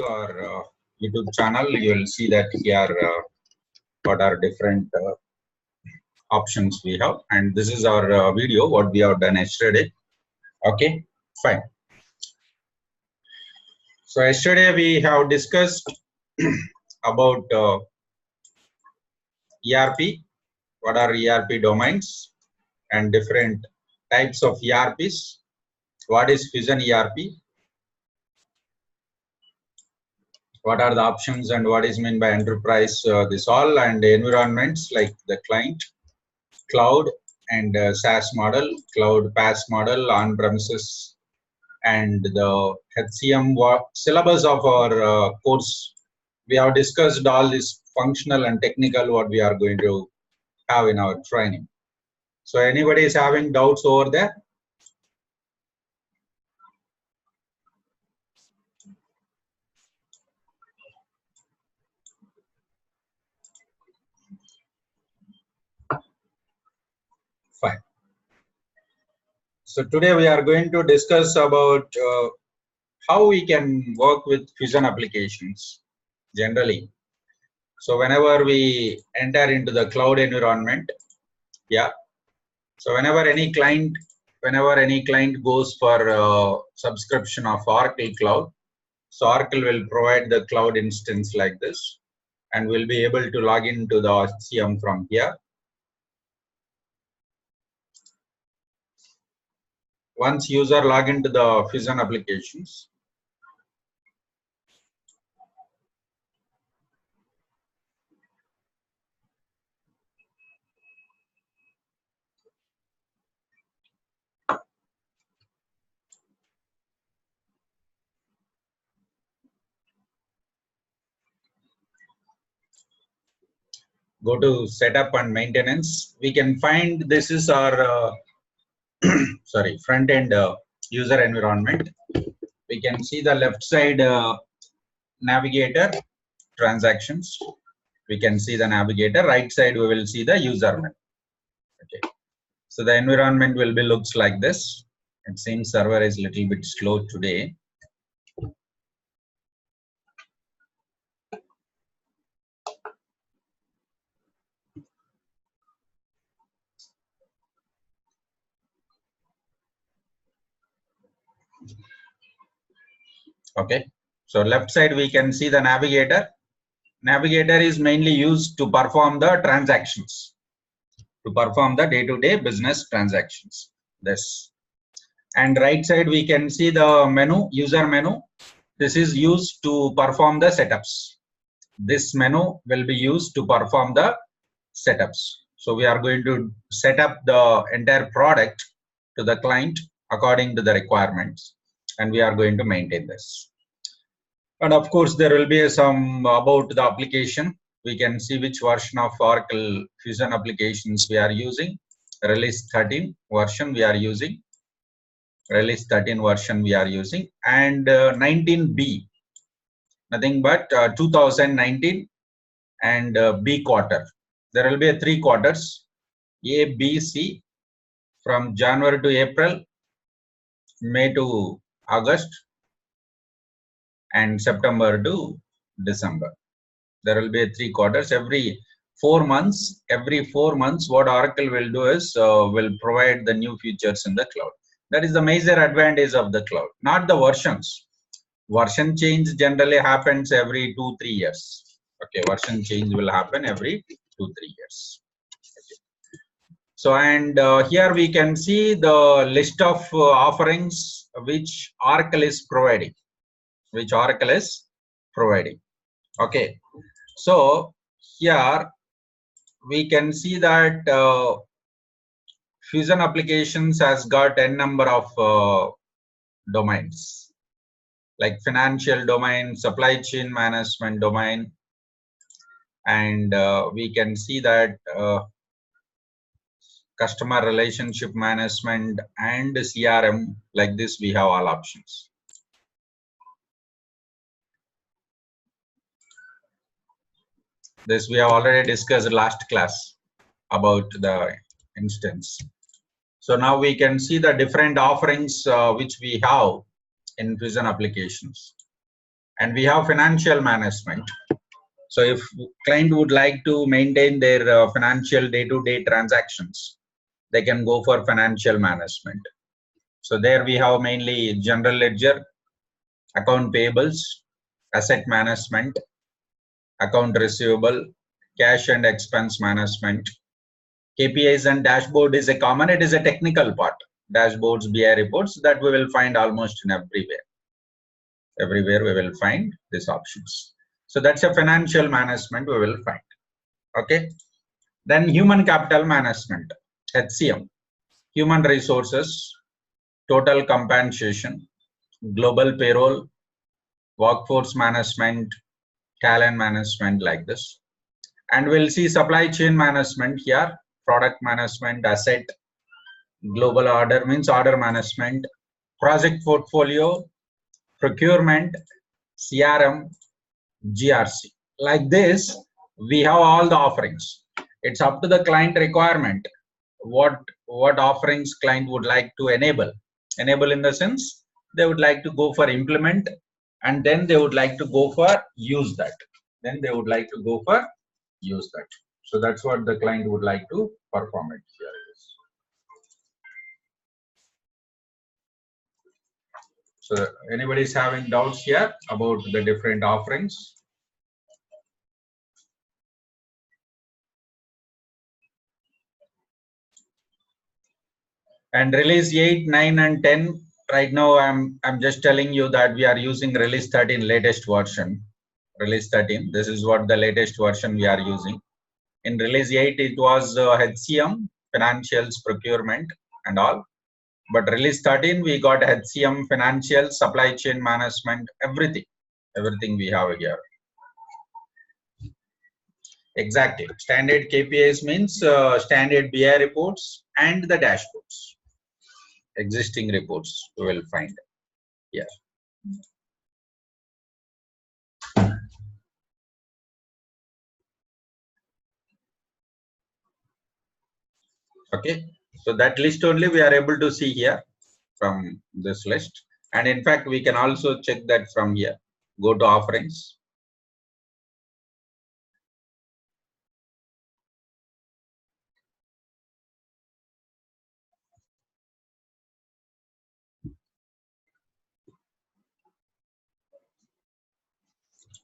our YouTube channel, you will see that here what are different options we have, and this is our video what we have done yesterday. Okay, fine. So yesterday we have discussed about ERP, what are ERP domains and different types of ERPs, what is Fusion ERP, what are the options and what is meant by enterprise, this all, and the environments like the client, cloud and SaaS model, cloud PaaS model, on-premises, and the HCM syllabus of our course. We have discussed all this functional and technical what we are going to have in our training. So anybody is having doubts over there? Fine. So today we are going to discuss about how we can work with Fusion applications generally. So whenever we enter into the cloud environment, so whenever any client goes for subscription of Oracle Cloud, so Oracle will provide the cloud instance like this, and we'll be able to log into the HCM from here. Once user log into the Fusion applications, go to setup and maintenance, we can find this is our sorry, front end user environment. We can see the left side navigator, transactions. We can see the navigator. Right side we will see the user menu. Okay, so the environment will be looks like this. It seems server is little bit slow today. Okay, so left side we can see the navigator. Navigator is mainly used to perform the transactions, to perform the day-to-day business transactions. This, and right side we can see the menu, user menu. This is used to perform the setups. This menu will be used to perform the setups. So we are going to set up the entire product to the client according to the requirements, and we are going to maintain this. And of course there will be some about the application. We can see which version of Oracle Fusion applications we are using. Release 13 version we are using. Release 13 version we are using, and 19B, nothing but 2019 and B quarter. There will be 3 quarters, A, B, C, from January to April, May to August, and September to December. There will be 3 quarters. Every 4 months, what Oracle will do is will provide the new features in the cloud. That is the major advantage of the cloud, not the versions. Version change generally happens every 2-3 years. Okay, version change will happen every 2-3 years. Okay. So, and here we can see the list of offerings which Oracle is providing. Okay, so here we can see that Fusion applications has got n number of domains, like financial domain, supply chain management domain, and we can see that customer relationship management and CRM. Like this we have all options. This we have already discussed last class about the instance. So now we can see the different offerings which we have in Fusion applications. And we have financial management. So if client would like to maintain their financial day-to-day transactions, they can go for financial management. So there we have mainly general ledger, account payables, asset management, account receivable, cash and expense management. KPIs and dashboard is a common, it is a technical part. Dashboards, BI reports, that we will find almost in everywhere. Everywhere we will find these options. So that's a financial management we will find. Okay. Then human capital management, HCM, human resources, total compensation, global payroll, workforce management, talent management, like this. And we'll see supply chain management here, product management, asset, global order means order management, project portfolio, procurement, CRM, GRC. Like this, we have all the offerings. It's up to the client requirement. What offerings client would like to enable. Enable in the sense, they would like to go for implement, and then they would like to go for use that. Then they would like to go for use that. So that's what the client would like to perform it. Here it is. So anybody is having doubts here about the different offerings? And release 8, 9 and 10, right now I'm just telling you that we are using release 13 latest version. Release 13, this is what the latest version we are using. In release 8 it was HCM, financials, procurement and all. But release 13 we got HCM, financials, supply chain management, everything we have here. Exactly. Standard KPIs means standard BI reports and the dashboards. Existing reports we will find here. Okay, so that list only we are able to see here from this list, and in fact we can also check that from here. Go to offerings.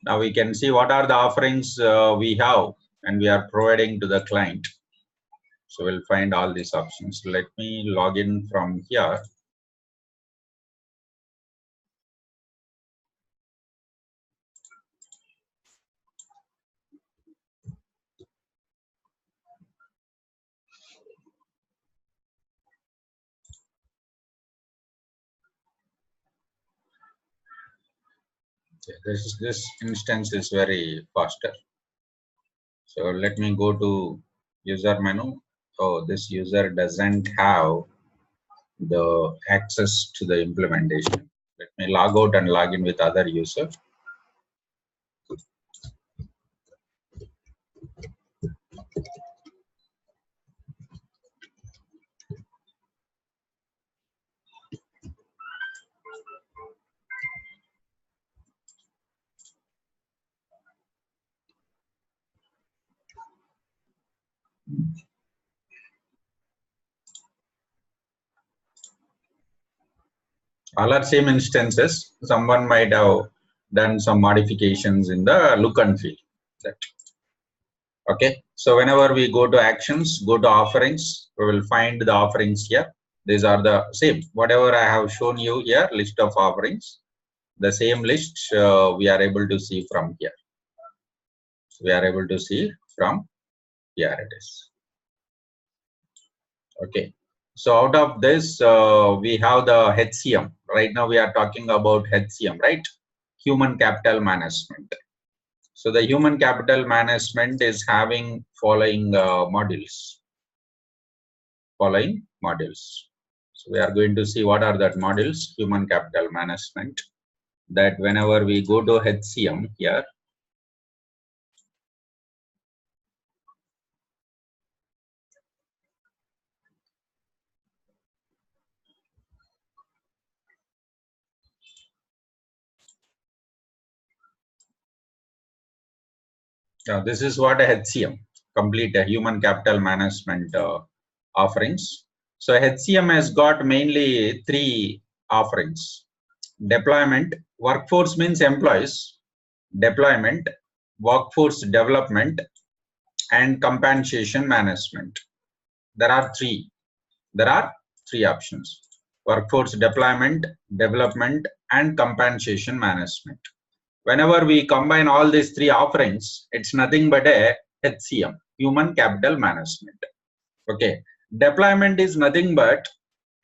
Now we can see what are the offerings we have and we are providing to the client. So we'll find all these options. Let me log in from here. This instance is very faster. So let me go to user menu. Oh, this user doesn't have the access to the implementation. Let me log out and log in with other user. All are same instances. Someone might have done some modifications in the look and feel. Okay, so whenever we go to actions, go to offerings, we will find the offerings here. These are the same. Whatever I have shown you here, list of offerings, the same list we are able to see from here. We are able to see from here it is. Okay. So out of this, we have the HCM. Right now we are talking about HCM, right? Human capital management. So the human capital management is having following modules. Following modules. So we are going to see what are that modules, human capital management. That whenever we go to HCM here, Now, this is what a HCM, complete human capital management offerings. So HCM has got mainly three offerings: deployment, workforce means employees, deployment, workforce development, and compensation management. There are three options: workforce deployment, development, and compensation management. Whenever we combine all these three offerings, it's nothing but a HCM, human capital management. Okay, deployment is nothing but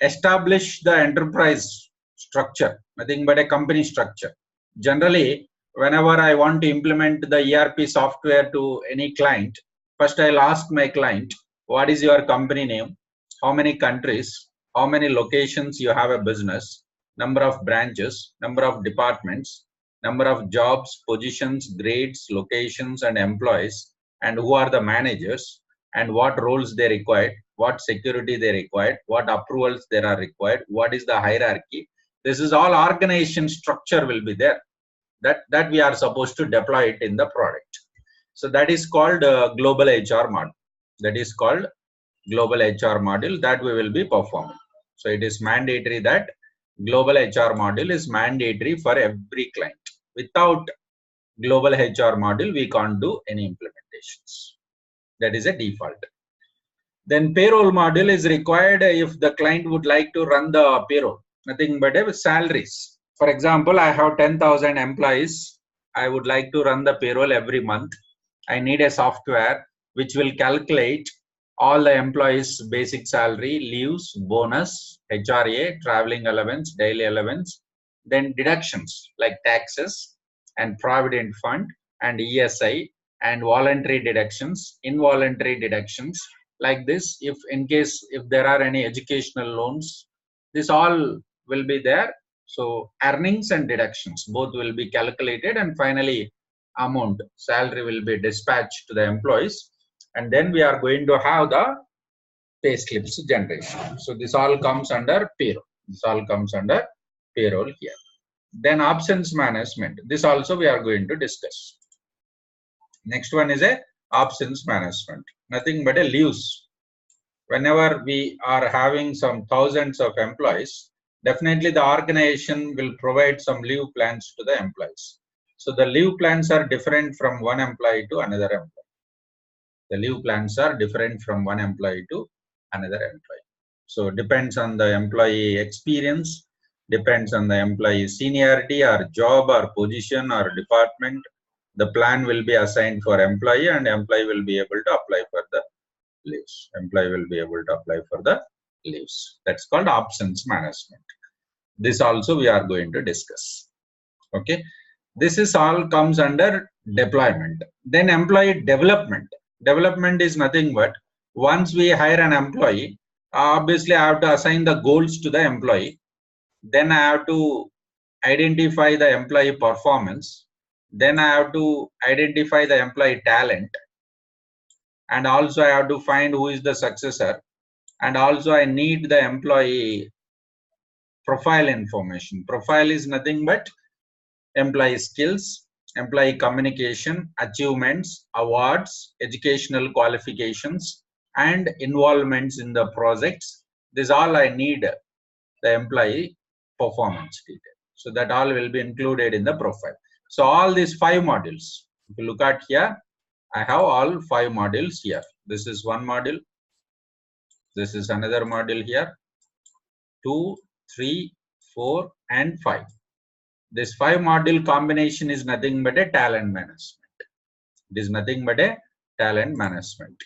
establish the enterprise structure, nothing but a company structure. Generally, whenever I want to implement the ERP software to any client, first I'll ask my client, what is your company name, how many countries, how many locations you have a business, number of branches, number of departments, number of jobs, positions, grades, locations, and employees, and who are the managers, and what roles they require, what security they require, what approvals there are required, what is the hierarchy. This is all organization structure will be there. That we are supposed to deploy it in the product. So that is called global HR model. That is called global HR model that we will be performing. So it is mandatory that global HR model is mandatory for every client. Without global HR model, we can't do any implementations. That is a default. Then payroll model is required if the client would like to run the payroll, nothing but salaries. For example, I have 10,000 employees. I would like to run the payroll every month. I need a software which will calculate all the employees' basic salary, leaves, bonus, HRA, traveling allowance, daily allowance, then deductions like taxes and provident fund and ESI and voluntary deductions, involuntary deductions. Like this, if there are any educational loans, this all will be there. So earnings and deductions both will be calculated, and finally amount, salary will be dispatched to the employees, and then we are going to have the pay slips generation. So this all comes under payroll. This all comes under payroll here. Then absence management. This also we are going to discuss. Next one is a absence management. Nothing but a leaves. Whenever we are having some thousands of employees, definitely the organization will provide some leave plans to the employees. So the leave plans are different from one employee to another employee. The leave plans are different from one employee to another employee. So depends on the employee experience, depends on the employee seniority or job or position or department. The plan will be assigned for employee, and employee will be able to apply for the leaves. Employee will be able to apply for the leaves. That's called absence management. This also we are going to discuss. Okay. This is all comes under deployment. Then employee development. Development is nothing but once we hire an employee, obviously I have to assign the goals to the employee. Then I have to identify the employee performance. Then I have to identify the employee talent. And also I have to find who is the successor. And also I need the employee profile information. Profile is nothing but employee skills, employee communication, achievements, awards, educational qualifications, and involvements in the projects. This all I need the employee performance detail. So that all will be included in the profile. So all these 5 modules, if you look at here, I have all 5 modules here. This is one module. This is another module here. 2, 3, 4, and 5. This 5 module combination is nothing but a talent management. It is nothing but a talent management.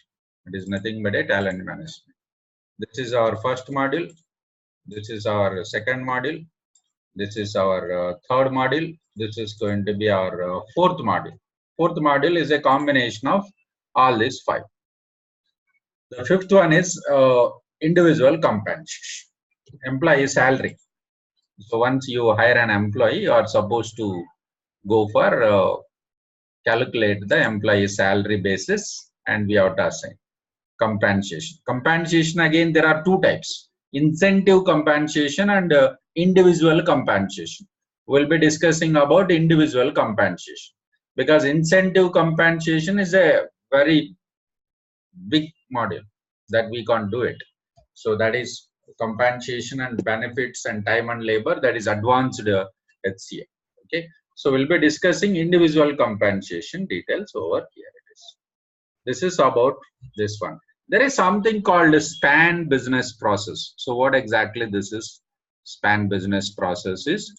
It is nothing but a talent management. This is our first module. This is our second module. This is our third module. This is going to be our fourth module. Fourth module is a combination of all these 5. The fifth one is individual compensation, employee salary. So once you hire an employee, you are supposed to go for calculate the employee salary basis, and we have to assign compensation. Compensation, again, there are 2 types: incentive compensation and individual compensation. We'll be discussing about individual compensation. because incentive compensation is a very big module that we can't do it. So that is compensation and benefits and time and labor, that is advanced HCM. Okay, so we'll be discussing individual compensation details over here. This is about this one. There is something called a span business process. So what exactly this is? Span business process is,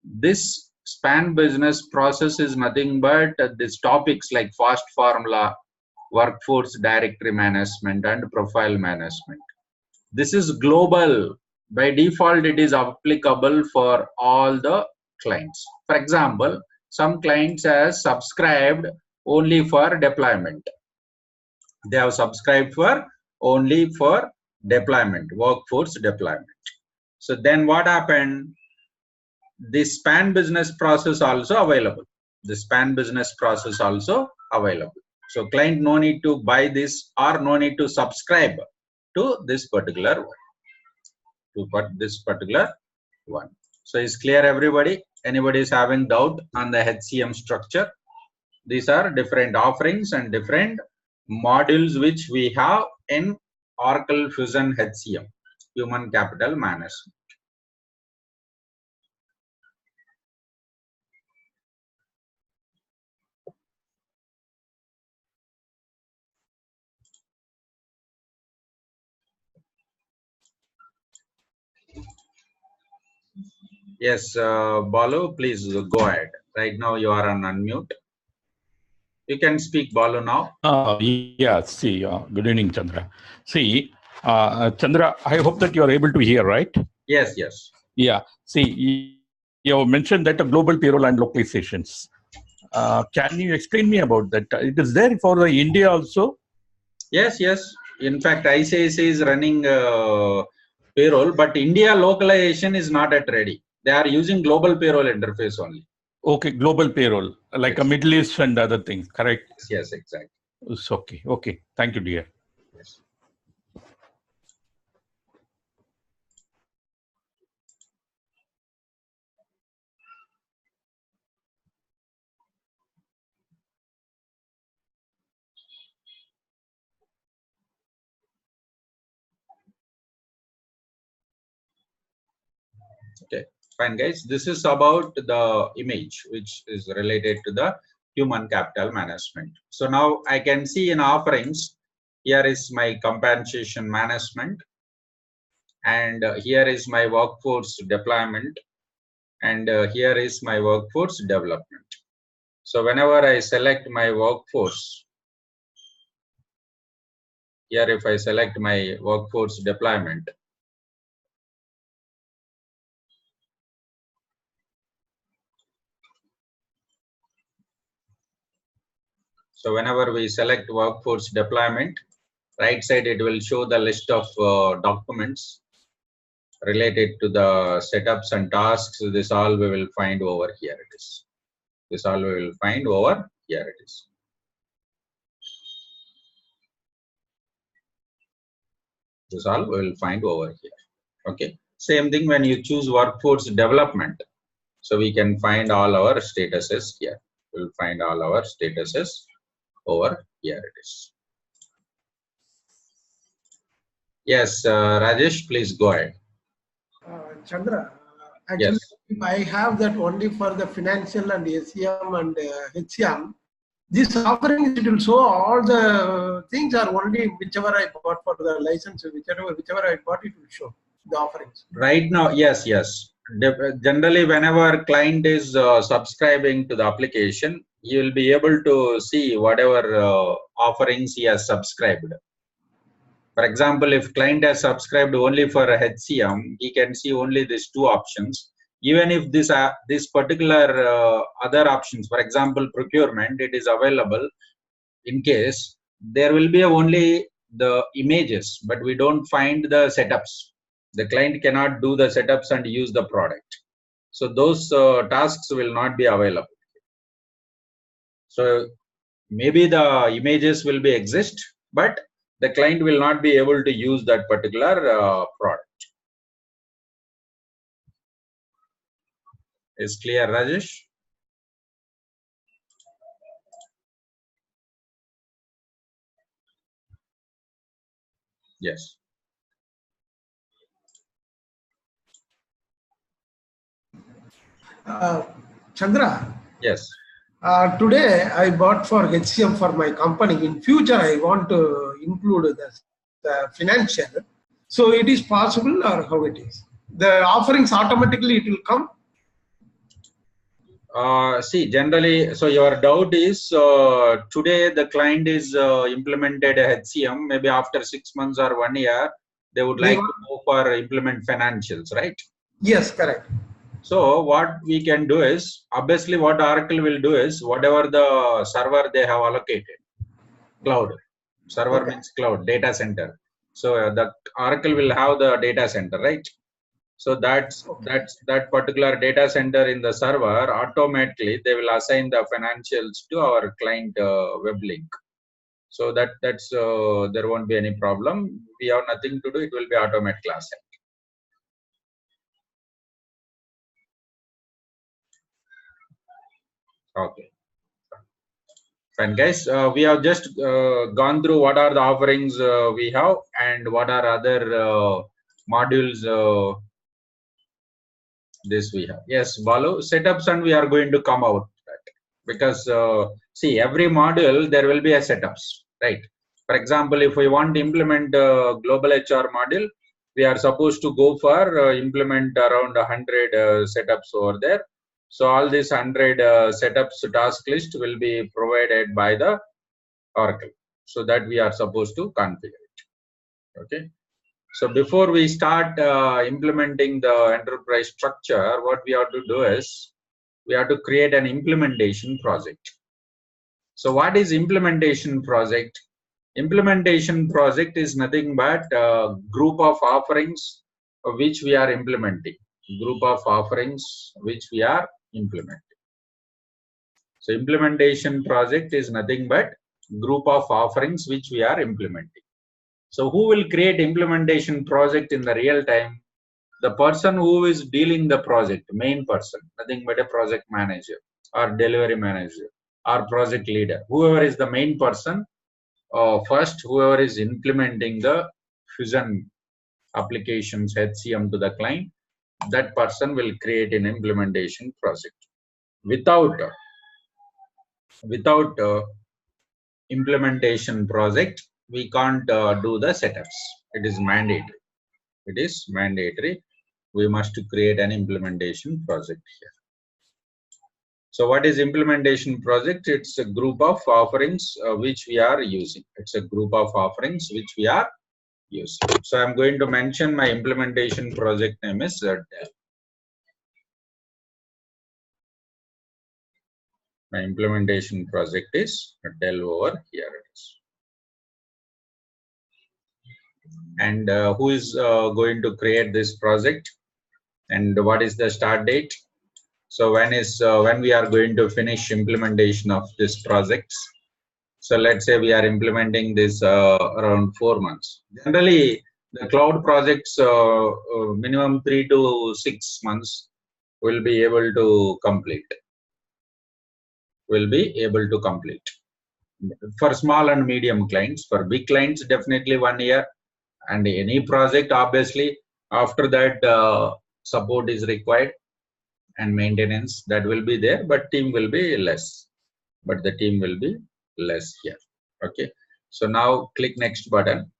this span business process is nothing but these topics like fast formula, workforce directory management, and profile management. This is global. By default, it is applicable for all the clients. For example, some clients have subscribed only for deployment. They have subscribed for only for deployment, workforce deployment. So then what happened? The span business process also available. The span business process also available. So client no need to buy this or no need to subscribe to this particular one. So is clear, everybody? Anybody is having doubt on the HCM structure? These are different offerings and different modules which we have in Oracle Fusion HCM, Human Capital Management. Yes, Balu, please go ahead. Right now you are on unmute. You can speak, Balu, now. Yeah, see, good evening, Chandra. See, Chandra, I hope that you are able to hear, right? Yes, yes. Yeah, see, you mentioned that global payroll and localizations. Can you explain me about that? It is there for the India also? Yes, yes. In fact, ICICI is running payroll, but India localization is not yet ready. They are using global payroll interface only. Okay, global payroll, like a Middle East and other things, correct? Yes, exactly. It's okay. Okay, thank you, dear. Yes. Okay, fine, guys. This is about the image which is related to the human capital management. So now I can see in offerings, here is my compensation management, and here is my workforce deployment, and here is my workforce development. So whenever I select my workforce, here if I select my workforce deployment, so whenever we select workforce deployment, right side it will show the list of documents related to the setups and tasks. This all we will find over here. It is. This all we will find over here. It is. This all we will find over here. Okay. Same thing when you choose workforce development. So we can find all our statuses here. We will find all our statuses over here. It is. Yes, Rajesh, please go ahead. Chandra, actually, Yes. if I have that only for the financial and SCM and HCM, this offering, it will show all the things are only whichever I bought for the license, whichever I bought, it will show the offerings. Right now, yes, yes. Generally, whenever client is subscribing to the application, you will be able to see whatever offerings he has subscribed. For example, if client has subscribed only for a HCM, he can see only these two options. Even if this particular other options, for example, procurement, it is available. In case there will be only the images, but we don't find the setups. The client cannot do the setups and use the product. So those tasks will not be available. So maybe the images will be exist, but the client will not be able to use that particular product. Is clear, Rajesh? Yes. Chandra, Yes. today I bought for HCM for my company. In future, I want to include the financial. So it is possible or how it is? The offerings automatically it will come? See, generally, so your doubt is today the client is implemented HCM. Maybe after 6 months or 1 year, they would like to go for implement financials, right? Yes, correct. So what we can do is, obviously what Oracle will do is, whatever the server they have allocated, cloud, server means cloud, data center. So the Oracle will have the data center, right? So that particular data center in the server, automatically they will assign the financials to our client web link. So that's there won't be any problem. We have nothing to do. It will be automatically assigned. Okay. Fine, guys. We have just gone through what are the offerings we have and what are other modules this we have. Yes, Balu, setups, and we are going to come out that because see, every module there will be a setups, right? For example, if we want to implement global HR module, we are supposed to go for implement around 100 setups over there. So all these 100 setups task list will be provided by the Oracle, so that we are supposed to configure it. Okay. So before we start implementing the enterprise structure, what we have to do is we have to create an implementation project. So what is implementation project? Implementation project is nothing but a group of offerings which we are implementing. Group of offerings which we are implementing. So implementation project is nothing but group of offerings which we are implementing. So who will create implementation project in the real time? The person who is dealing the project, main person, nothing but a project manager or delivery manager or project leader. Whoever is the main person, first whoever is implementing the Fusion applications HCM to the client, that person will create an implementation project. Without implementation project, we can't do the setups. It is mandatory. It is mandatory. We must create an implementation project here. So what is implementation project? It's a group of offerings which we are using. It's a group of offerings which we are using. So I'm going to mention my implementation project name is Dell. My implementation project is Dell over here. It is. And who is going to create this project? And what is the start date? So when we are going to finish implementation of this project? So let's say we are implementing this around 4 months. Generally, the cloud projects minimum 3 to 6 months will be able to complete. Will be able to complete. For small and medium clients, for big clients, definitely 1 year. And any project, obviously, after that support is required and maintenance that will be there, but team will be less. But the team will be less here. Okay. So now click next button.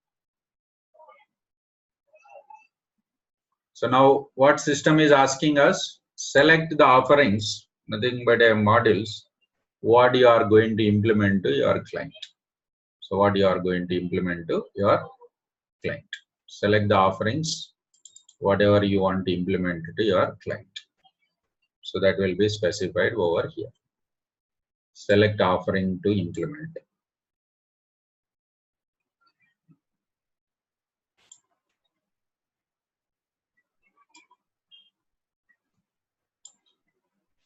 So now what system is asking us? Select the offerings, nothing but modules, what you are going to implement to your client. So what you are going to implement to your client. Select the offerings, whatever you want to implement to your client. So that will be specified over here. Select offering to implement.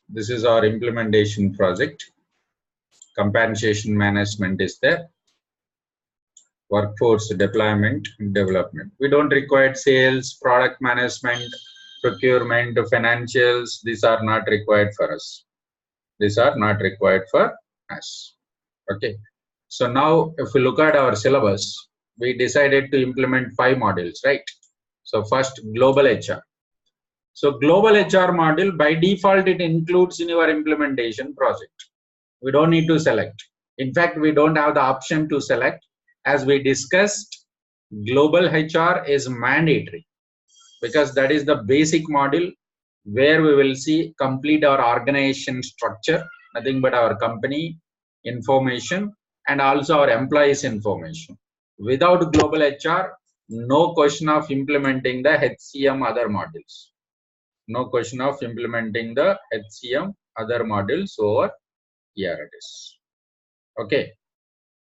This is our implementation project. Compensation management is there. Workforce deployment and development. We don't require sales, product management, procurement, financials. These are not required for us. These are not required for us. Okay. So now if we look at our syllabus, we decided to implement 5 modules, right? So first, global HR. So global HR module, by default, it includes in your implementation project. We don't need to select. In fact, we don't have the option to select. As we discussed, global HR is mandatory because that is the basic module where we will see complete our organization structure, nothing but our company information and also our employees information. Without global HR, no question of implementing the HCM other modules. No question of implementing the HCM other modules over here it is. Okay.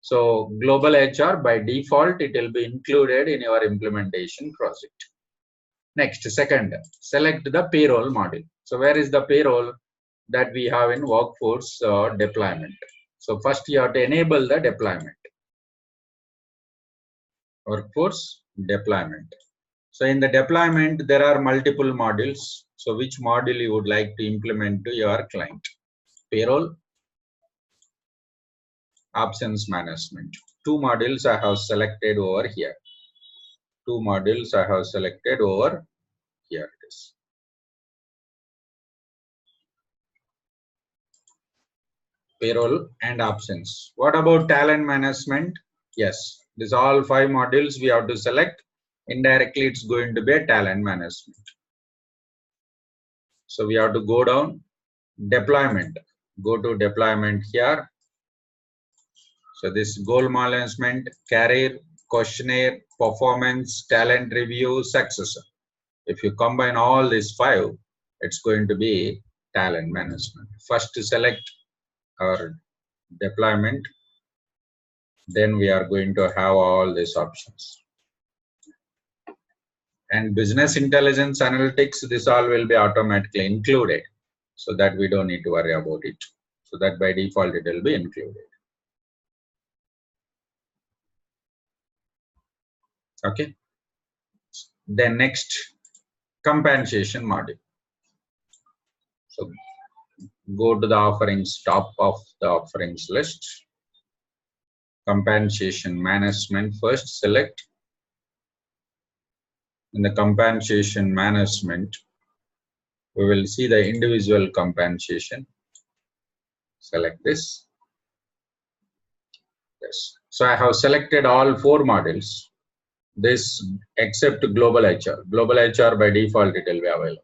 So global HR by default, it will be included in your implementation project. Next, second, select the payroll module. So where is the payroll that we have in workforce deployment? So first you have to enable the deployment. Workforce deployment. So in the deployment, there are multiple modules. So which module you would like to implement to your client? Payroll, absence management. 2 modules I have selected over here. 2 modules I have selected over here it is. Payroll and absence. What about talent management? Yes, these all 5 modules we have to select. Indirectly, it's going to be a talent management. So we have to go down, deployment. Go to deployment here. So this goal management, career, questionnaire, performance, talent review, successor. If you combine all these 5, it's going to be talent management. First to select our deployment, then we are going to have all these options. And business intelligence analytics, this all will be automatically included, so that we don't need to worry about it. So that by default it will be included. Okay. Then next, compensation module. So go to the offerings, top of the offerings list. Compensation management, first select. In the compensation management, we will see the individual compensation. Select this. Yes. So I have selected all 4 modules. This except global HR. Global HR by default it will be available.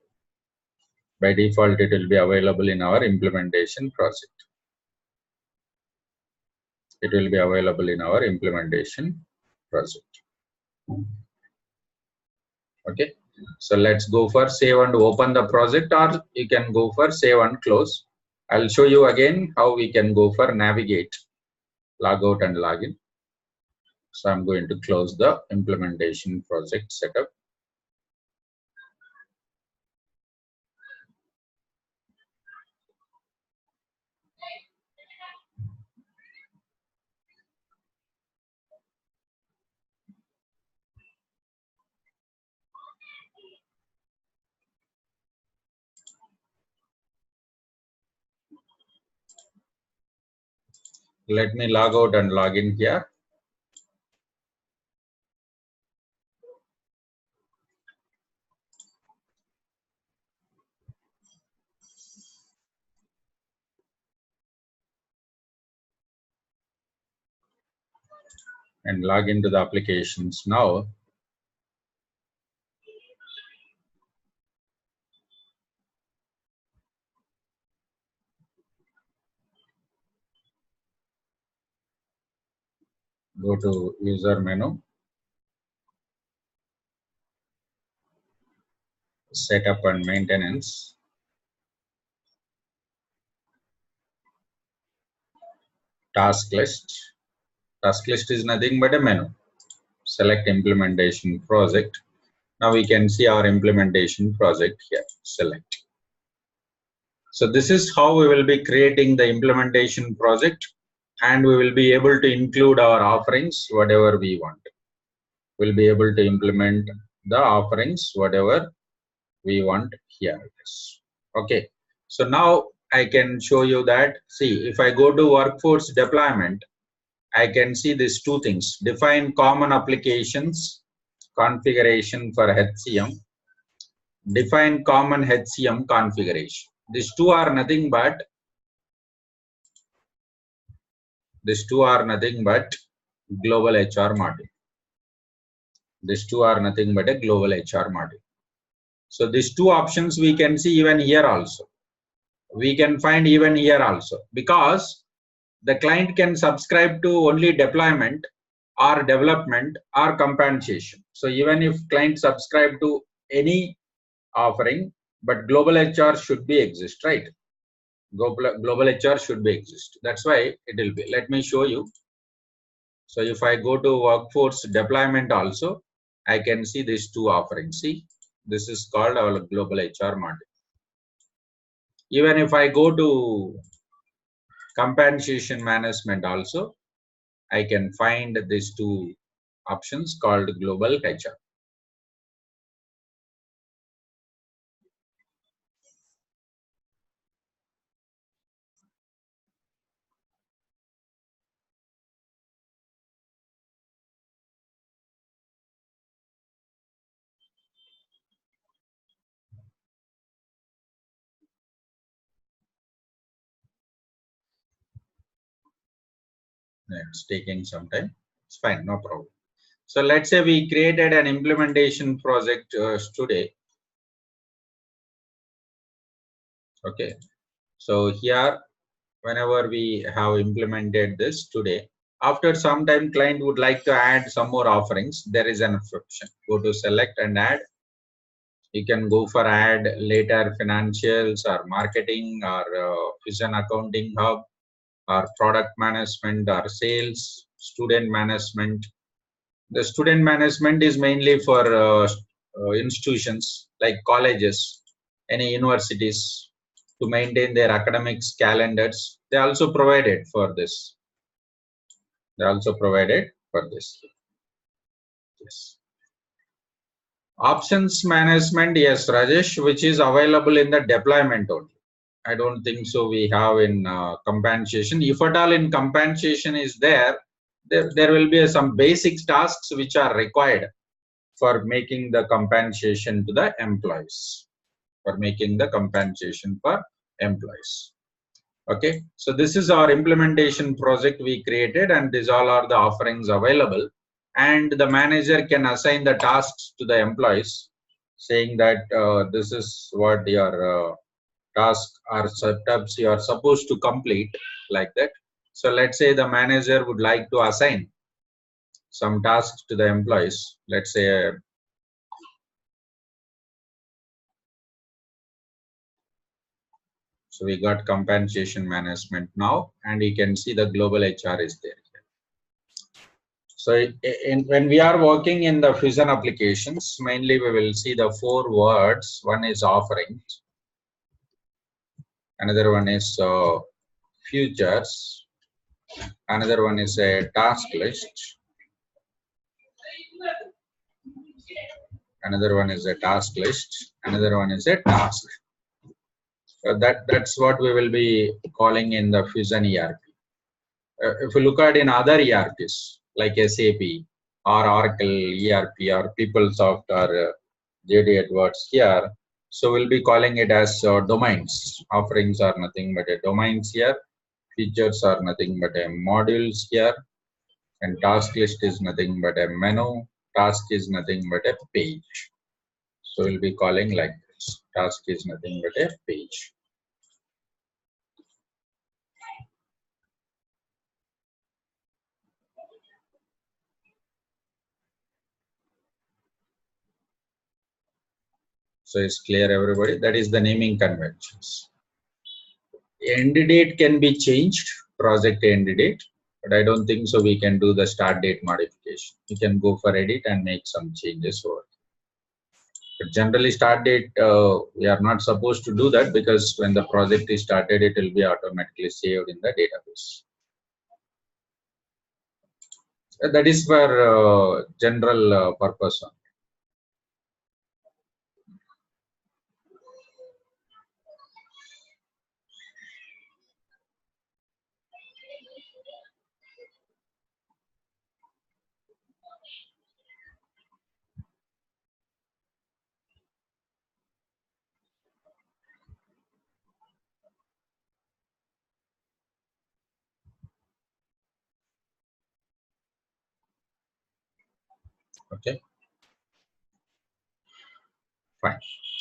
By default it will be available in our implementation project. It will be available in our implementation project. Okay. So let's go for save and open the project, or you can go for save and close. I'll show you again how we can go for navigate, log out and log in. So I'm going to close the implementation project setup. Let me log out and log in here. And log into the applications now. Go to user menu. Setup and maintenance. Task list. Task list is nothing but a menu. Select implementation project. Now we can see our implementation project here. Select. So this is how we will be creating the implementation project, and we will be able to include our offerings whatever we want. We'll be able to implement the offerings whatever we want here. Okay. So now I can show you that. See, if I go to workforce deployment, I can see these two things. Define common applications configuration for HCM. Define common HCM configuration. These two are nothing but global HR module. These two are nothing but a global HR module. So these two options we can see even here also. We can find even here also, because the client can subscribe to only deployment or development or compensation. So even if client subscribe to any offering, but global HR should be exist, right? Global HR should be exist. That's why it will be. Let me show you. So if I go to workforce deployment also, I can see these two offerings. See, this is called our global HR module. Even if I go to compensation management also, I can find these two options called global HR. It's taking some time. It's fine, no problem. So let's say we created an implementation project today. Okay. So here, whenever we have implemented this today, after some time, client would like to add some more offerings. There is an option. Go to select and add. You can go for add later financials or marketing or vision accounting hub or product management or sales, student management. The student management is mainly for institutions like colleges, any universities, to maintain their academics calendars. They also provided for this. They also provided for this. Yes. Options management, yes, Rajesh, which is available in the deployment only. I don't think so we have in compensation. If at all in compensation is there will be some basic tasks which are required for making the compensation to the employees. Okay, so this is our implementation project we created, and these all are the offerings available. And the manager can assign the tasks to the employees, saying that this is what your tasks or setups you are supposed to complete, like that. So let's say the manager would like to assign some tasks to the employees. Let's say so we got compensation management now, and you can see the global HR is there. So when we are working in the Fusion applications, mainly we will see the 4 words. One is offerings, another one is futures, another one is a task list, another one is a task list, another one is a task. That's what we will be calling in the Fusion ERP. If you look at in other ERPs like SAP or Oracle ERP or PeopleSoft or JD Edwards here, so we'll be calling it as domains. Offerings are nothing but a domains here. Features are nothing but a modules here, and task list is nothing but a menu. Task is nothing but a page. So we'll be calling like this. Task is nothing but a page. So it's clear, everybody. That is the naming conventions. End date can be changed, project end date, but I don't think so we can do the start date modification. You can go for edit and make some changes over. But generally start date, we are not supposed to do that, because when the project is started, it will be automatically saved in the database. That is for general purpose. Okay, fine.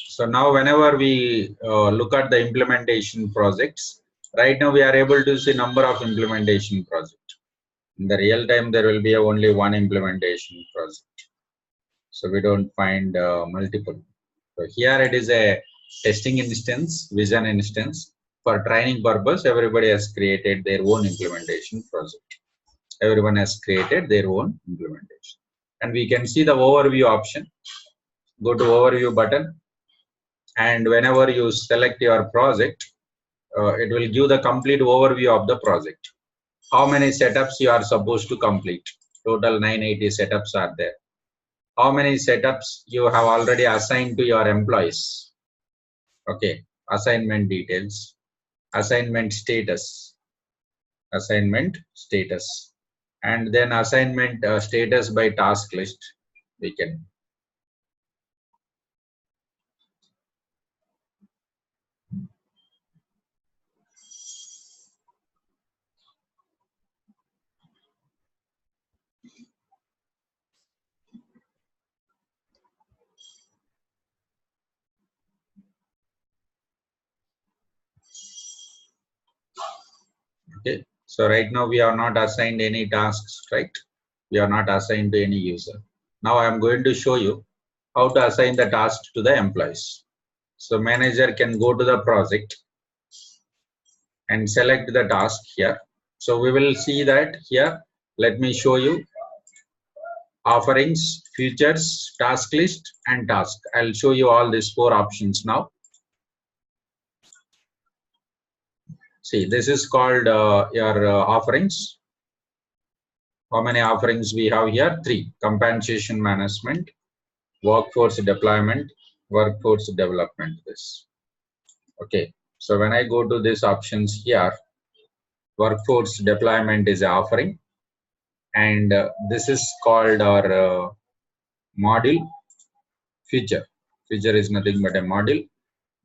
So now whenever we look at the implementation projects, right now we are able to see number of implementation projects. In the real time, there will be only one implementation project. So we don't find multiple. So here it is a testing instance, vision instance. For training purpose, everybody has created their own implementation project. Everyone has created their own implementation. And we can see the overview option. Go to overview button. And whenever you select your project, it will give the complete overview of the project. How many setups you are supposed to complete? Total 980 setups are there. How many setups you have already assigned to your employees? Okay, assignment details, assignment status, and then assignment status by task list. We can. Okay, so right now we are not assigned any tasks, right? We are not assigned to any user. Now I am going to show you how to assign the task to the employees. So manager can go to the project and select the task here. So we will see that here. Let me show you offerings, features, task list, and task. I'll show you all these 4 options now. See, this is called your offerings. How many offerings we have here? 3. Compensation management, workforce deployment, workforce development. This. Okay. So when I go to these options here, workforce deployment is an offering, and this is called our module. Feature is nothing but a module.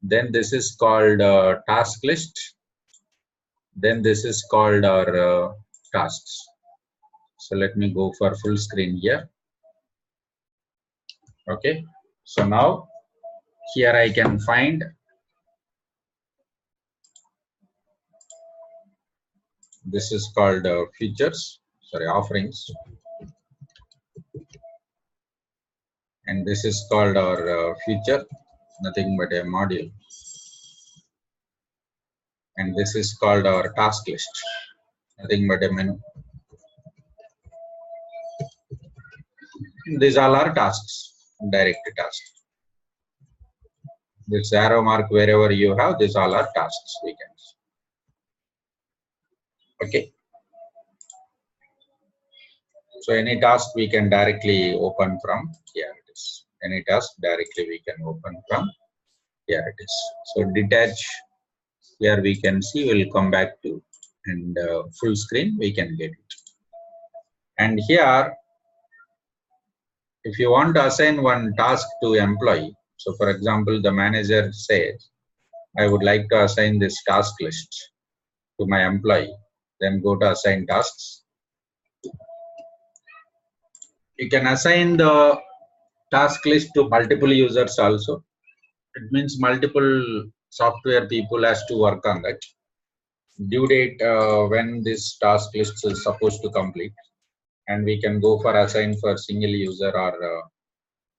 Then this is called task list. Then this is called our tasks. So let me go for full screen here. Okay, so now here I can find this is called features, sorry, offerings, and this is called our feature, nothing but a module, and this is called our task list, nothing but a menu. These all are tasks, direct tasks. This arrow mark wherever you have, these all are tasks. We can. Okay. So any task we can directly open from here it is. Any task directly we can open from here it is. So detach here we can see, we'll come back to, and full screen we can get it. And here if you want to assign one task to employee, so for example the manager says I would like to assign this task list to my employee, then go to assign tasks. You can assign the task list to multiple users also. It means multiple software people has to work on that. Due date when this task list is supposed to complete, and we can go for assign for single user or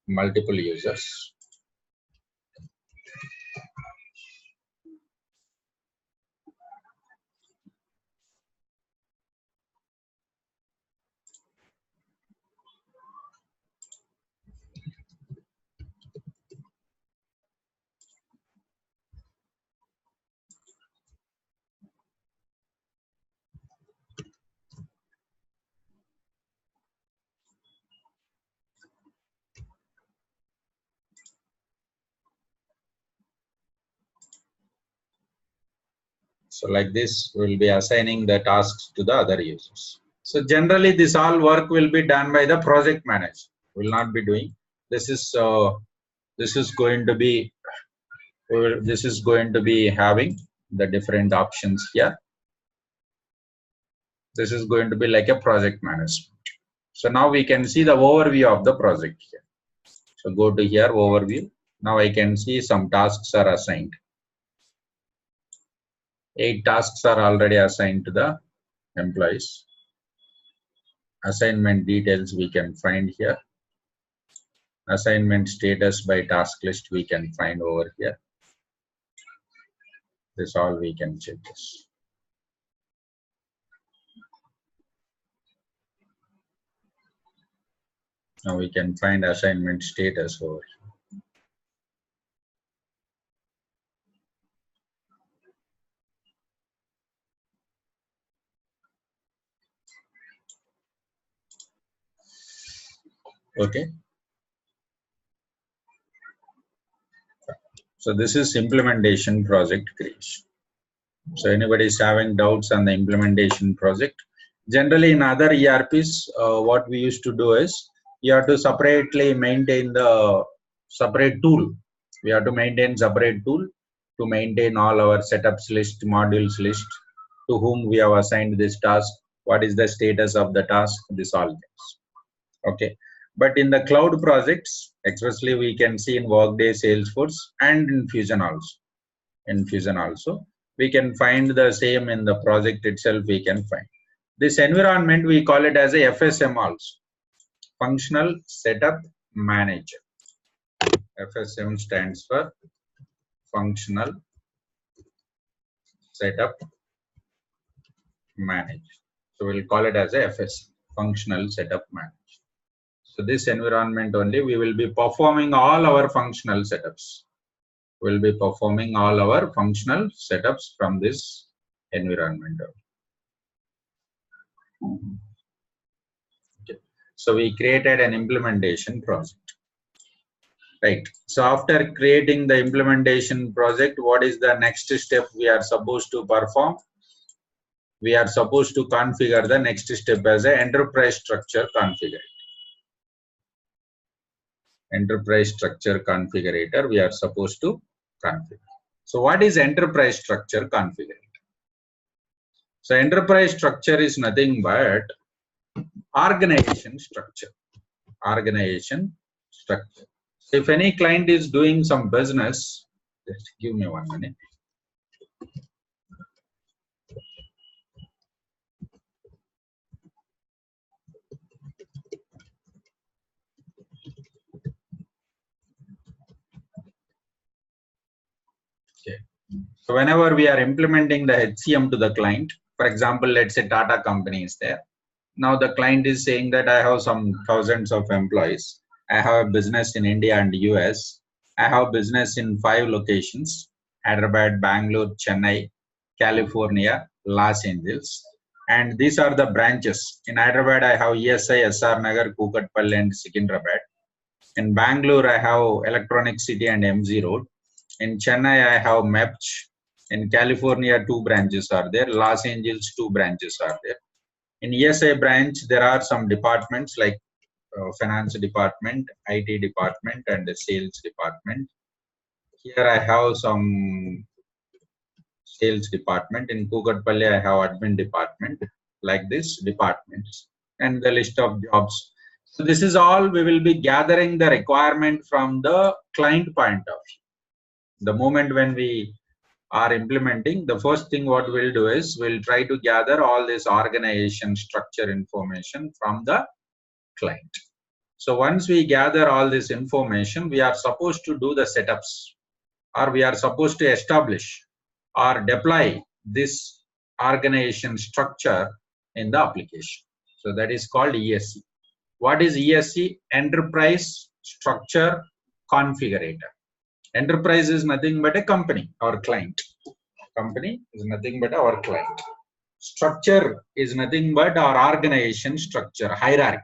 multiple users. So like this, we'll be assigning the tasks to the other users. So generally, this all work will be done by the project manager. Will not be doing. This is going to be having the different options here. This is going to be like a project management. So now we can see the overview of the project here. So go to here, overview. Now I can see some tasks are assigned. 8 tasks are already assigned to the employees. Assignment details we can find here. Assignment status by task list we can find over here. This all we can check this. Now we can find assignment status over here. Okay. So this is implementation project creation. So anybody is having doubts on the implementation project? Generally in other ERPs, what we used to do is you have to separately maintain the separate tool. We have to maintain separate tool to maintain all our setups list, modules list, to whom we have assigned this task, what is the status of the task, this all things. Okay. But in the cloud projects, especially we can see in Workday, Salesforce, and in Fusion also. In Fusion also, we can find the same in the project itself. We can find this environment. We call it as a FSM also, Functional Setup Manager. FSM stands for Functional Setup Manager. So we'll call it as a FSM, Functional Setup Manager. So this environment only we will be performing all our functional setups. We'll be performing all our functional setups from this environment. Okay. So we created an implementation project. Right. So after creating the implementation project, what is the next step we are supposed to perform? We are supposed to configure the next step as an enterprise structure configurator. Enterprise structure configurator we are supposed to configure. So what is enterprise structure configurator? So enterprise structure is nothing but organization structure. Organization structure. So if any client is doing some business, just give me 1 minute. Okay. So whenever we are implementing the HCM to the client, for example, let's say Tata company is there. Now the client is saying that I have some thousands of employees. I have a business in India and US. I have business in 5 locations: Hyderabad, Bangalore, Chennai, California, Los Angeles. And these are the branches. In Hyderabad, I have ESI, SR Nagar, Kukatpalli, and Secunderabad. In Bangalore, I have Electronic City and MG Road. In Chennai, I have MEPCH. In California, 2 branches are there. Los Angeles, 2 branches are there. In ESI branch, there are some departments like finance department, IT department, and the sales department. Here I have some sales department. In Kukatpalli, I have admin department, like this departments, and the list of jobs. So this is all we will be gathering the requirement from the client point of view. The moment when we are implementing, the first thing what we'll do is we'll try to gather all this organization structure information from the client. So once we gather all this information, we are supposed to do the setups, or we are supposed to establish or deploy this organization structure in the application. So that is called ESC. What is ESC? Enterprise Structure Configurator. Enterprise is nothing but a company or client. Company is nothing but our client. Structure is nothing but our organization structure, hierarchy.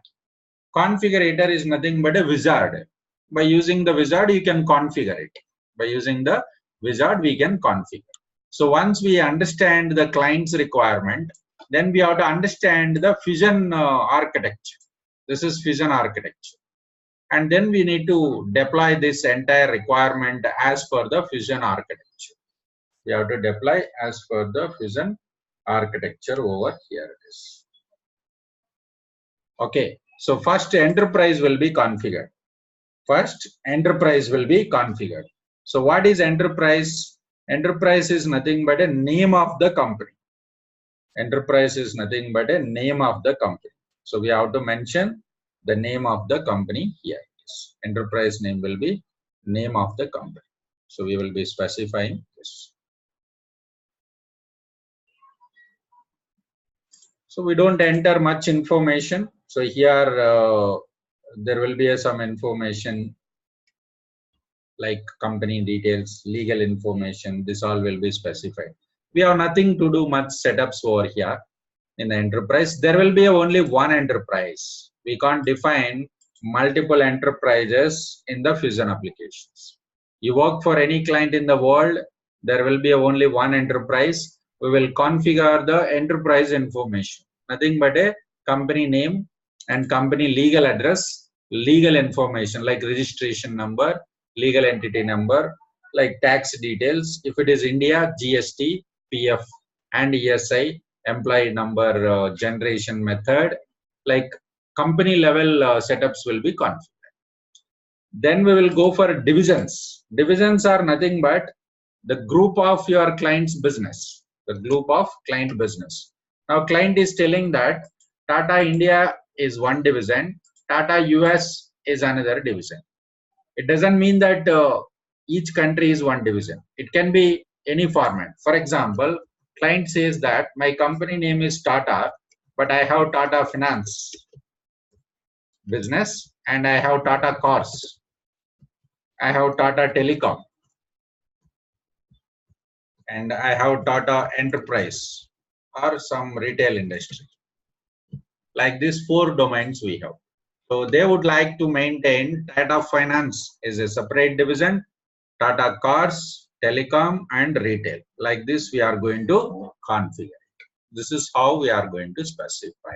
Configurator is nothing but a wizard. By using the wizard, you can configure it. By using the wizard, we can configure. So once we understand the client's requirement, then we have to understand the Fusion architecture. This is Fusion architecture. And then we need to deploy this entire requirement as per the Fusion architecture. We have to deploy as per the Fusion architecture over here it is. Okay. So first enterprise will be configured. First enterprise will be configured. So what is enterprise? Enterprise is nothing but a name of the company. Enterprise is nothing but a name of the company. So we have to mention the name of the company here. Enterprise name will be name of the company. So we will be specifying this. So we don't enter much information. So here there will be some information like company details, legal information. This all will be specified. We have nothing to do much setups over here in the enterprise. There will be only one enterprise. We can't define multiple enterprises in the Fusion applications. You work for any client in the world, there will be only one enterprise. We will configure the enterprise information. Nothing but a company name and company legal address, legal information like registration number, legal entity number, like tax details. If it is India, GST, PF and ESI, employee number generation method, like company level setups will be configured. Then we will go for divisions. Divisions are nothing but the group of your client's business, the group of client business. Now client is telling that Tata India is one division, Tata US is another division. It doesn't mean that each country is one division. It can be any format. For example, client says that my company name is Tata, but I have Tata Finance business and I have Tata Cars. I have Tata Telecom and I have Tata Enterprise or some retail industry. Like these 4 domains we have. So they would like to maintain Tata Finance is a separate division, Tata Cars, Telecom and Retail. Like this we are going to configure it. This is how we are going to specify.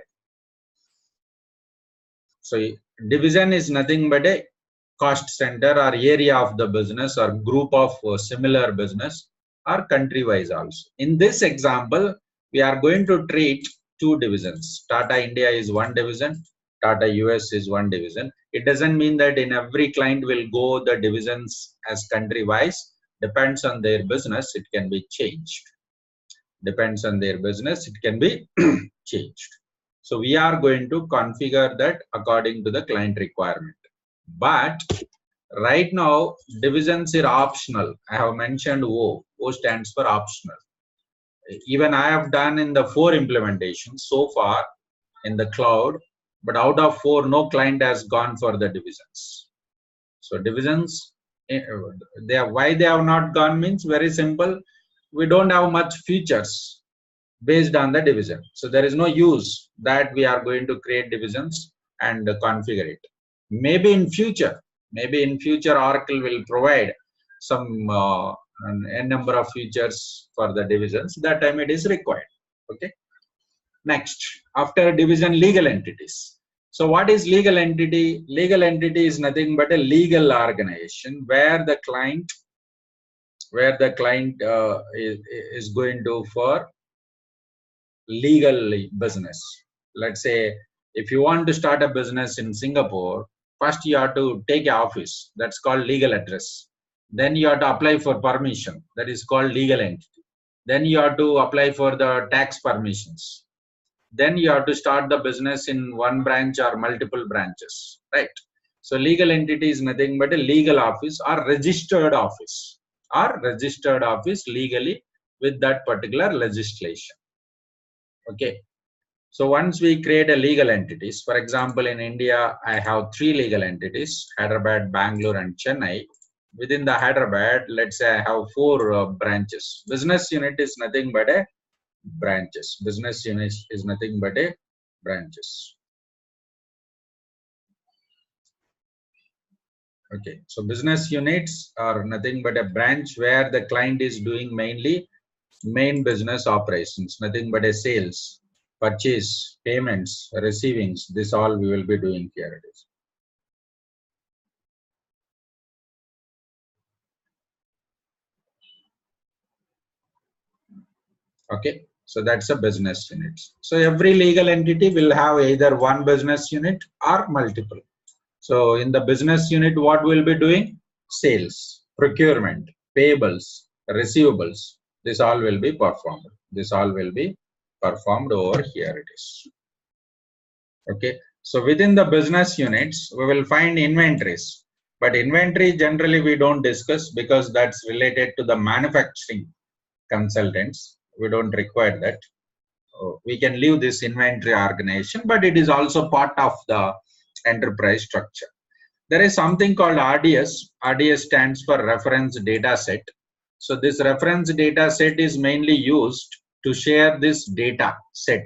So division is nothing but a cost center or area of the business or group of similar business or country wise also. In this example, we are going to treat 2 divisions. Tata India is one division, Tata US is one division. It doesn't mean that in every client will go the divisions as country wise. Depends on their business, it can be changed. Depends on their business, it can be changed. So we are going to configure that according to the client requirement. But right now, divisions are optional. I have mentioned O. O stands for optional. Even I have done in the 4 implementations so far in the cloud, but out of 4, no client has gone for the divisions. So divisions, why they have not gone means very simple. We don't have much features based on the division. So there is no use that we are going to create divisions and configure it. Maybe in future Oracle will provide some a number of features for the divisions. That time it is required. Okay. Next, after division, legal entities. So what is legal entity? Legal entity is nothing but a legal organization where the client is going to for legal business. Let's say if you want to start a business in Singapore, first you have to take an office, that's called legal address. Then you have to apply for permission, that is called legal entity. Then you have to apply for the tax permissions. Then you have to start the business in one branch or multiple branches, right? So legal entity is nothing but a legal office or registered office legally with that particular legislation. Okay. So once we create a legal entities, for example, in India, I have 3 legal entities, Hyderabad, Bangalore and Chennai. Within the Hyderabad, let's say I have 4 branches. Business unit is nothing but a branches. Business unit is nothing but a branches. Okay. So business units are nothing but a branch where the client is doing mainly main business operations, nothing but a sales, purchase, payments, receivings. This all we will be doing here. It is. Okay. So that's a business unit. So every legal entity will have either one business unit or multiple. So in the business unit, what we'll be doing? Sales, procurement, payables, receivables. This all will be performed. This all will be performed over here. It is. Okay. So within the business units, we will find inventories. But inventory generally we don't discuss because that's related to the manufacturing consultants. We don't require that. We can leave this inventory organization, but it is also part of the enterprise structure. There is something called RDS. RDS stands for reference data set. So this reference data set is mainly used to share this data set.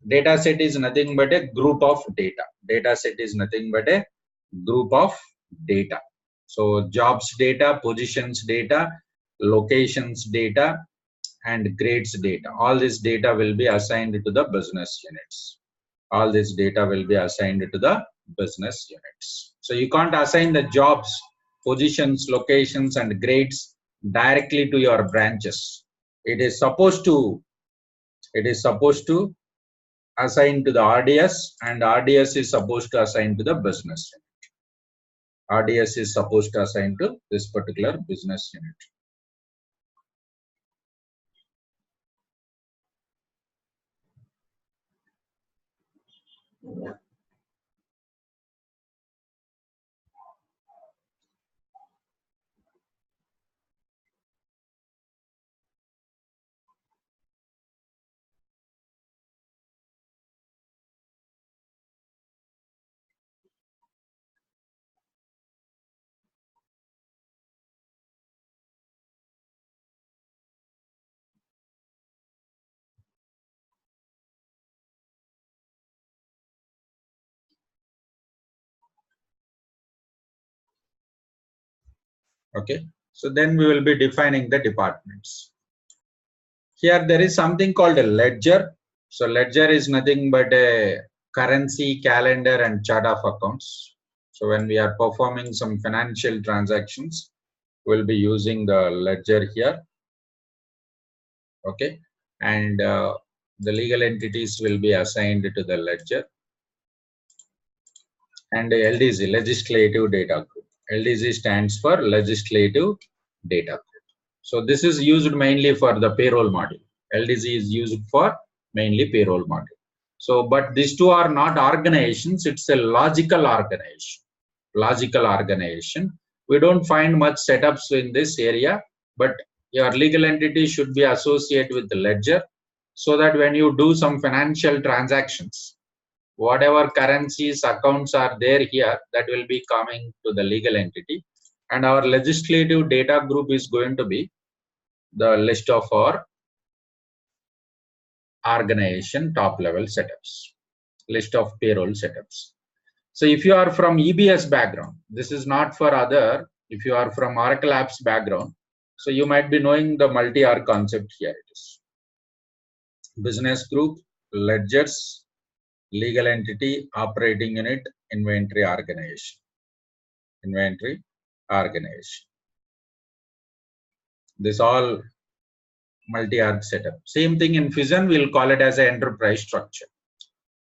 Data set is nothing but a group of data. Data set is nothing but a group of data. So jobs data, positions data, locations data, and grades data. All this data will be assigned to the business units. All this data will be assigned to the business units. So you can't assign the jobs, positions, locations, and grades directly to your branches. It is supposed to assign to the RDS, and RDS is supposed to assign to the business unit. RDS is supposed to assign to this particular business unit. Okay, so then we will be defining the departments. Here there is something called a ledger. So ledger is nothing but a currency, calendar, and chart of accounts. So when we are performing some financial transactions, we'll be using the ledger here. Okay, and the legal entities will be assigned to the ledger. And the LDZ, legislative data group. LDZ stands for legislative data group. So this is used mainly for the payroll module. LDZ is used for mainly payroll module. So, but these two are not organizations. It's a logical organization. Logical organization. We don't find much setups in this area, but your legal entity should be associated with the ledger, so that when you do some financial transactions, whatever currencies accounts are there here, that will be coming to the legal entity, and our legislative data group is going to be the list of our organization top level setups, list of payroll setups. So if you are from EBS background, this is not for other. If you are from Oracle Apps background, so you might be knowing the multi-org concept here. It is business group, ledgers, legal entity, operating unit, inventory organization. Inventory organization. This all multi-org setup. Same thing in Fusion, we'll call it as an enterprise structure.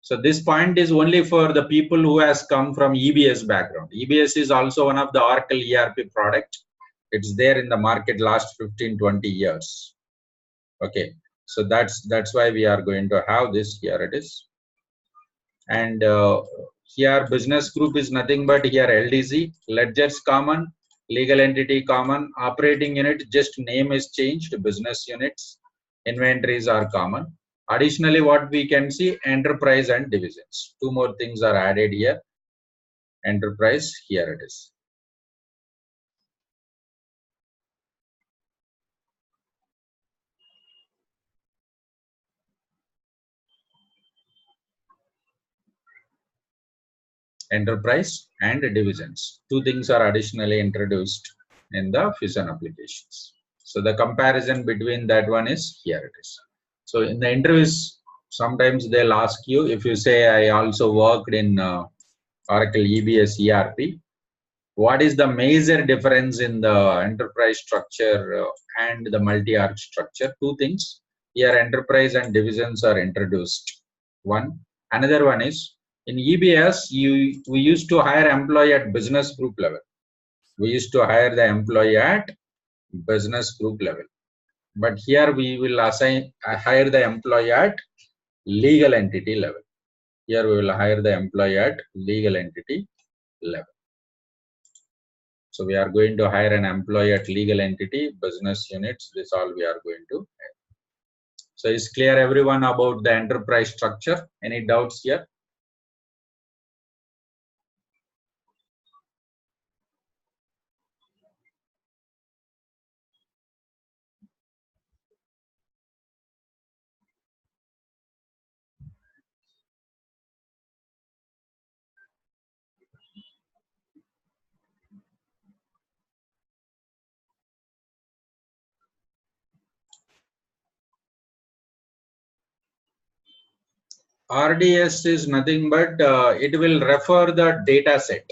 So this point is only for the people who has come from EBS background. EBS is also one of the Oracle ERP product. It's there in the market last 15-20 years. Okay, so that's why we are going to have this here. It is. And here business group is nothing but here LDZ, ledgers common, legal entity common, operating unit just name is changed, business units, inventories are common. Additionally, what we can see, enterprise and divisions. Two more things are added here. Enterprise, here it is. Enterprise and divisions. Two things are additionally introduced in the Fusion applications. So the comparison between that one is here it is. So in the interviews, sometimes they'll ask you, if you say I also worked in Oracle EBS ERP, what is the major difference in the enterprise structure and the multi-org structure? Two things. Here enterprise and divisions are introduced. One. Another one is in EBS, we used to hire employee at business group level. We used to hire the employee at business group level. But here we will hire the employee at legal entity level. Here we will hire the employee at legal entity level. So we are going to hire an employee at legal entity, business units. This all we are going to hire. So is clear everyone about the enterprise structure? Any doubts here? RDS is nothing but it will refer the data set.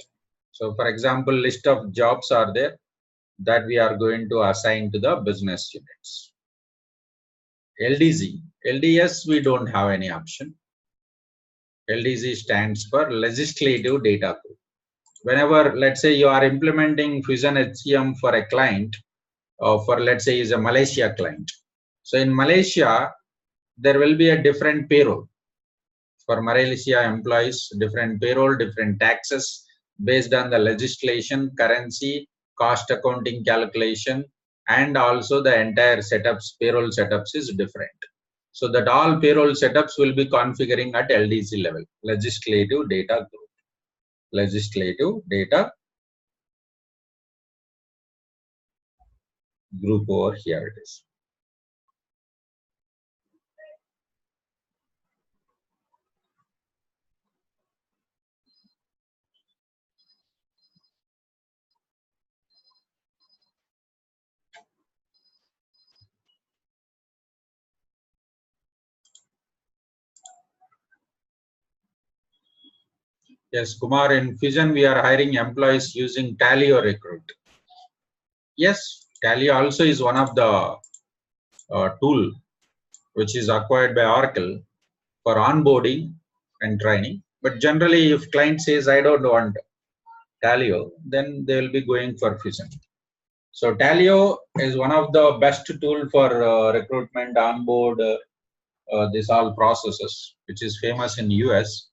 So for example, list of jobs are there that we are going to assign to the business units. LDZ, LDS we don't have any option. LDZ stands for legislative data group. Whenever, let's say, you are implementing Fusion HCM for a client, or for, let's say, is a Malaysia client. So in Malaysia, there will be a different payroll. For Malaysia employees, different payroll, different taxes based on the legislation, currency, cost accounting calculation, and also the entire setups, payroll setups is different. So that all payroll setups will be configuring at LDC level, legislative data group. Legislative data group over here it is. Yes, Kumar, in Fusion we are hiring employees using Tally or Recruit. Yes, Tally also is one of the tool which is acquired by Oracle for onboarding and training. But generally, if client says I don't want Talio, then they will be going for Fusion. So Talio is one of the best tool for recruitment, onboard, this all processes, which is famous in US.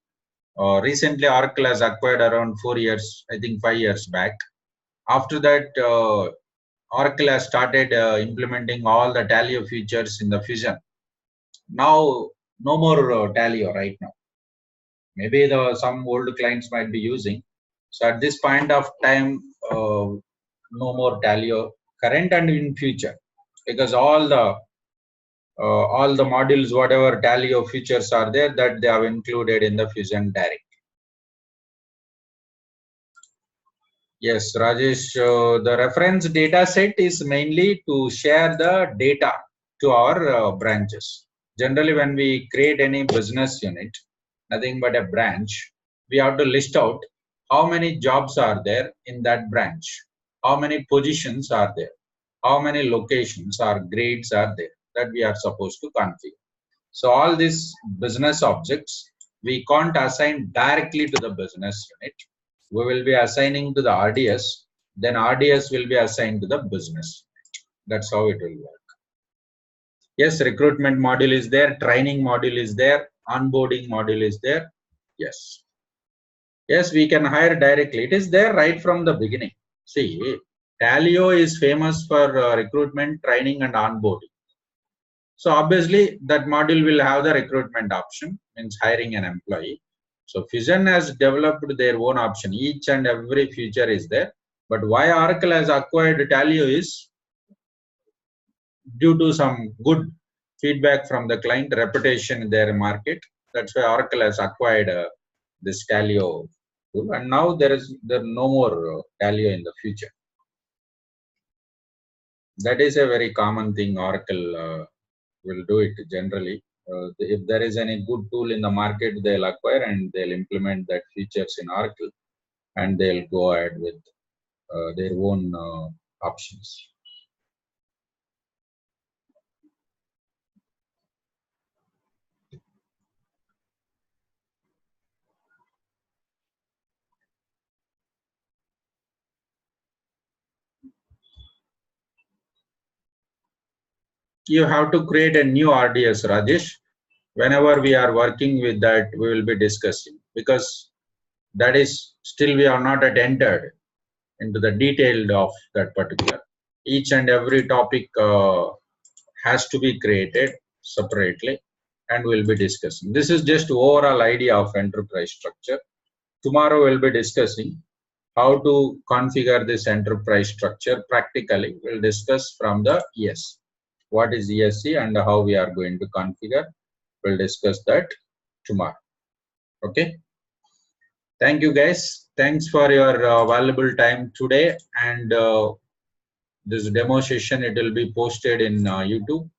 Recently, Oracle has acquired around 4 years, I think 5 years back. After that, Oracle has started implementing all the Talio features in the Fusion. Now, no more Talio right now. Maybe some old clients might be using. So at this point of time, no more Talio, current and in future, because all the modules, whatever Talio features are there, that they have included in the Fusion Direct. Yes, Rajesh, the reference data set is mainly to share the data to our branches. Generally, when we create any business unit, nothing but a branch, we have to list out how many jobs are there in that branch, how many positions are there, how many locations or grades are there that we are supposed to configure. So all these business objects, we can't assign directly to the business unit. We will be assigning to the RDS, then RDS will be assigned to the business unit. That's how it will work. Yes, recruitment module is there, training module is there, onboarding module is there. Yes. Yes, we can hire directly. It is there right from the beginning. See, Talio is famous for recruitment, training, and onboarding. So obviously that module will have the recruitment option, means hiring an employee. So Fusion has developed their own option. Each and every feature is there. But why Oracle has acquired Talio is due to some good feedback from the client, reputation in their market. That's why Oracle has acquired this Talio tool. And now there no more Talio in the future. That is a very common thing Oracle will do it generally. If there is any good tool in the market, they'll acquire and they'll implement that features in Oracle, and they'll go ahead with their own options. you have to create a new RDS, Rajesh. Whenever we are working with that, we will be discussing, because that is still we are not yet entered into the detail of that particular. Each and every topic has to be created separately, and we'll be discussing. This is just overall idea of enterprise structure. Tomorrow we'll be discussing how to configure this enterprise structure practically. We'll discuss from the ES. What is ESC and how we are going to configure. We'll discuss that tomorrow. Okay. Thank you, guys. Thanks for your valuable time today. And this demo session, it will be posted in YouTube.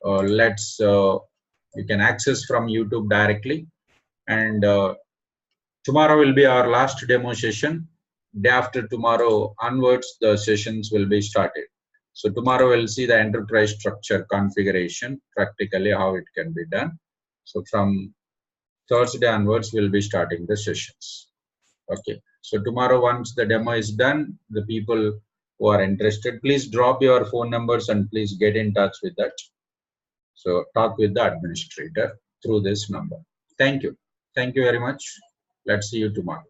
You can access from YouTube directly. And tomorrow will be our last demo session. Day after tomorrow onwards, the sessions will be started. So tomorrow we'll see the enterprise structure configuration, practically how it can be done. So from Thursday onwards, we'll be starting the sessions. Okay. So tomorrow, once the demo is done, the people who are interested, please drop your phone numbers and please get in touch with that. So talk with the administrator through this number. Thank you. Thank you very much. Let's see you tomorrow.